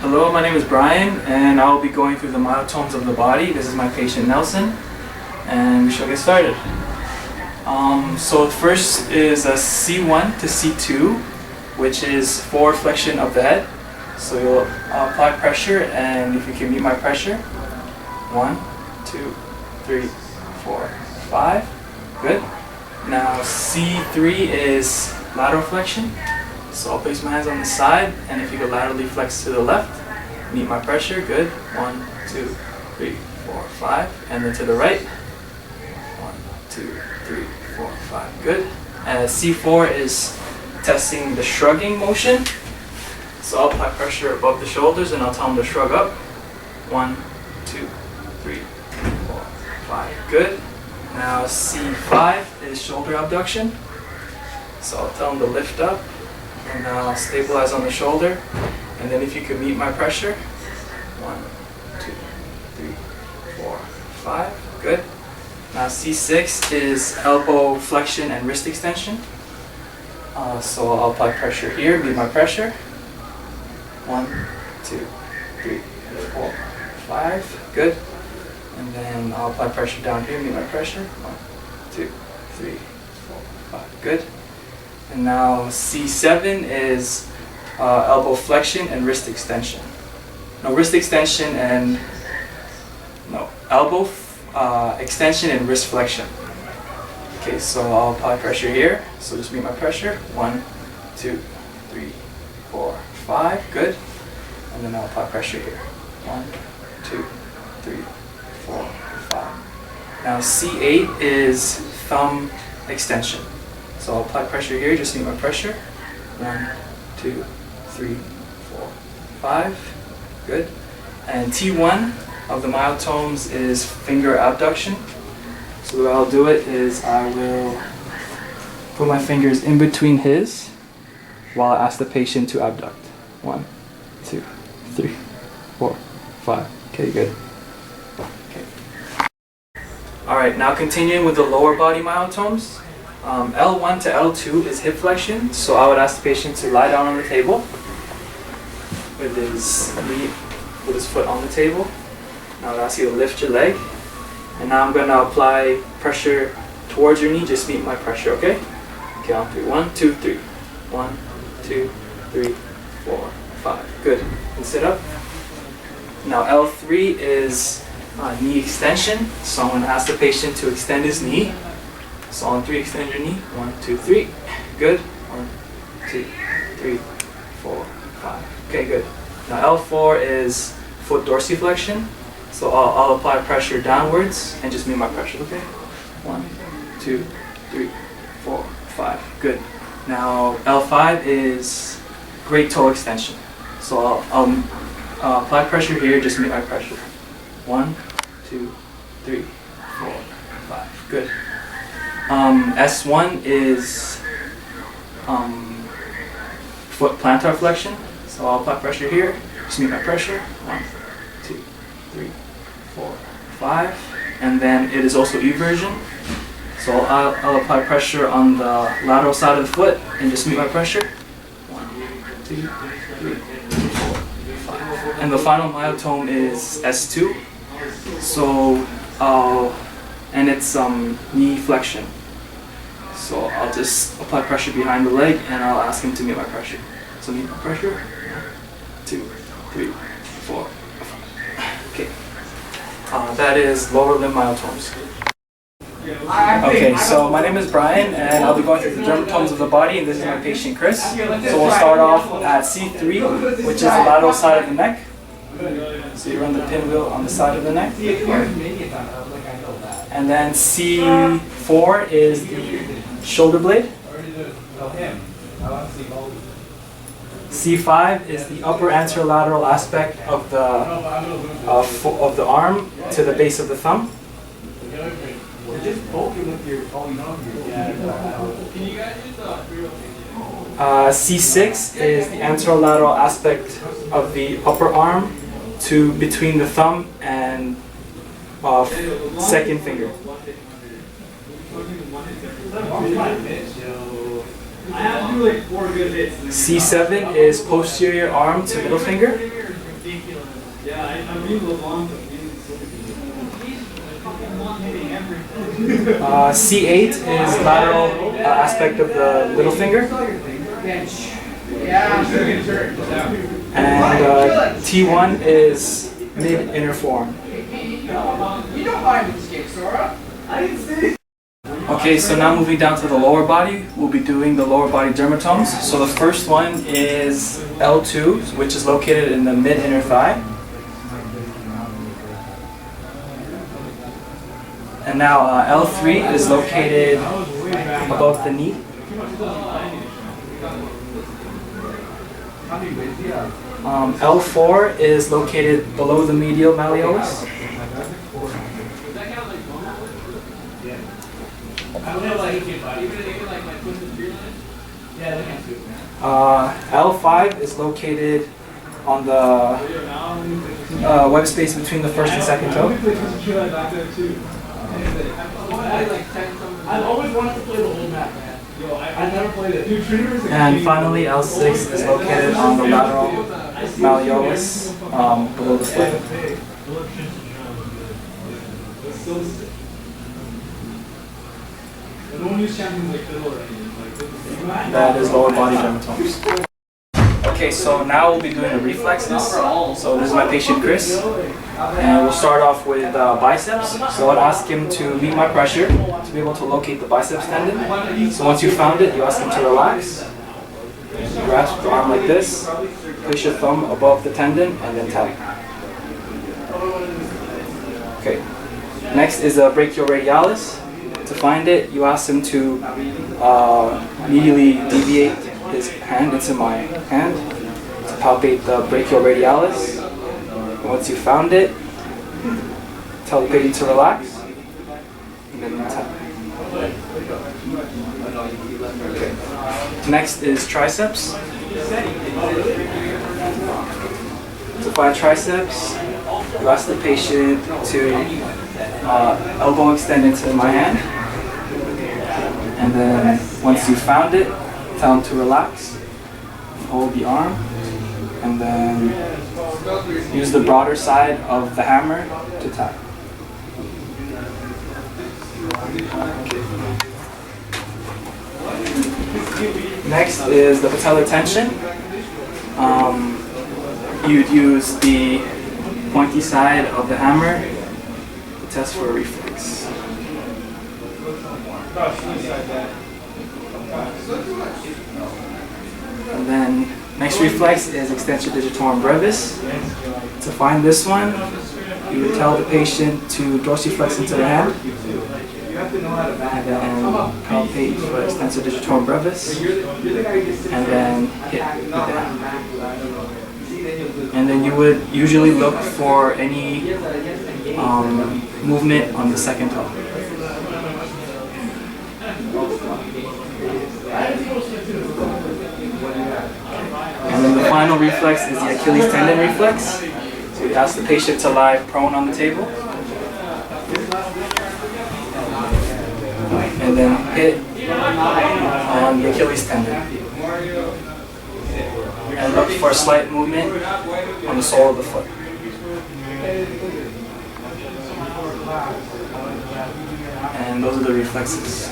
Hello, my name is Brian, and I'll be going through the myotomes of the body. This is my patient Nelson, and we shall get started. So first is a C1 to C2, which is forward flexion of the head. So you'll apply pressure, and if you can meet my pressure, 1, 2, 3, 4, 5. Good. Now C3 is lateral flexion. So I'll place my hands on the side, and if you could laterally flex to the left, meet my pressure. Good. 1, 2, 3, 4, 5. And then to the right. 1, 2, 3, 4, 5. Good. C4 is testing the shrugging motion. So I'll apply pressure above the shoulders, and I'll tell them to shrug up. 1, 2, 3, 4, 5. Good. Now C5 is shoulder abduction. So I'll tell them to lift up, and I'll stabilize on the shoulder. And then if you could meet my pressure. 1, 2, 3, 4, 5. Good. Now C6 is elbow flexion and wrist extension. So I'll apply pressure here, meet my pressure. 1, 2, 3, 4, 5. Good. And then I'll apply pressure down here, meet my pressure. 1, 2, 3, 4, 5. Good. And now C7 is elbow flexion and wrist extension. No, wrist extension and elbow extension and wrist flexion. Okay, so I'll apply pressure here. So just meet my pressure. 1, 2, 3, 4, 5. Good. And then I'll apply pressure here. 1, 2, 3, 4, 5. Now C8 is thumb extension. So I'll apply pressure here, just meet my pressure. 1, 2, 3, 4, 5. Good. And T1 of the myotomes is finger abduction. So the way I'll do it is I will put my fingers in between his while I ask the patient to abduct. 1, 2, 3, 4, 5. Okay, good. Okay. Alright, now continuing with the lower body myotomes. L1 to L2 is hip flexion, so I would ask the patient to lie down on the table with his foot on the table. Now I would ask you to lift your leg, and now I'm going to apply pressure towards your knee. Just meet my pressure, okay? Okay, on 3. 1, 2, 3. 1, 2, 3, 4, 5. Good. And sit up. Now L3 is knee extension, so I'm going to ask the patient to extend his knee. So on 3, extend your knee. 1, 2, 3. Good. 1, 2, 3, 4, 5. Okay, good. Now L4 is foot dorsiflexion. So I'll apply pressure downwards and just meet my pressure. Okay. 1, 2, 3, 4, 5. Good. Now L5 is great toe extension. So I'll apply pressure here. Just meet my pressure. 1, 2, 3, 4, 5. Good. S1 is foot plantar flexion. So I'll apply pressure here. Just meet my pressure. 1, 2, 3, 4, 5. And then it is also eversion. So I'll apply pressure on the lateral side of the foot and just meet my pressure. 1, 2, 3, 4, 5. And the final myotome is S2. So and it's knee flexion. So I'll just apply pressure behind the leg, and I'll ask him to meet my pressure. So meet my pressure. 1, 2, 3, 4, 5. Okay. That is lower limb myotomes. Okay, so my name is Brian, and I'll be going through the dermatomes of the body, and this is my patient Chris. So we'll start off at C3, which is the lateral side of the neck. So you run the pinwheel on the side of the neck. And then C4 is the shoulder blade. C5 is the upper anterolateral aspect of the arm to the base of the thumb. C6 is the anterolateral aspect of the upper arm to between the thumb and second finger. C7 is posterior arm to middle finger. C8 is lateral aspect of the little finger. And T1 is mid-inner forearm. Okay, so now moving down to the lower body, we'll be doing the lower body dermatomes. So the first one is L2, which is located in the mid-inner thigh. And now L3 is located above the knee. L4 is located below the medial malleolus. L5 is located on the web space between the first and second toe. I've always wanted to play the whole map, man. I never played it. And finally, L6 is located on the lateral malleolus below the foot. That is lower body dermatomes. Okay, so now we'll be doing the reflexes. So this is my patient Chris, and we'll start off with biceps. So I'll ask him to meet my pressure to be able to locate the biceps tendon. So once you found it, you ask him to relax. You grasp the arm like this, place your thumb above the tendon, and then tap. Okay. Next is a brachioradialis. To find it, you ask him to immediately deviate his hand into my hand to palpate the brachioradialis. Once you found it, tell the patient to relax, and then tap. Okay. Next is triceps. To find triceps, you ask the patient to elbow extend into my hand, and then once you found it, tell him to relax, hold the arm, and then use the broader side of the hammer to tap. Next is the patellar tension. You'd use the pointy side of the hammer to test for a reflex. And then next reflex is extensor digitorum brevis. To find this one, you would tell the patient to dorsiflex into the hand, and then palpate for extensor digitorum brevis, and then hit with the hand. And then you would usually look for any movement on the second toe. And then the final reflex is the Achilles tendon reflex. So you ask the patient to lie prone on the table, and then hit on the Achilles tendon. And look for a slight movement on the sole of the foot. And those are the reflexes.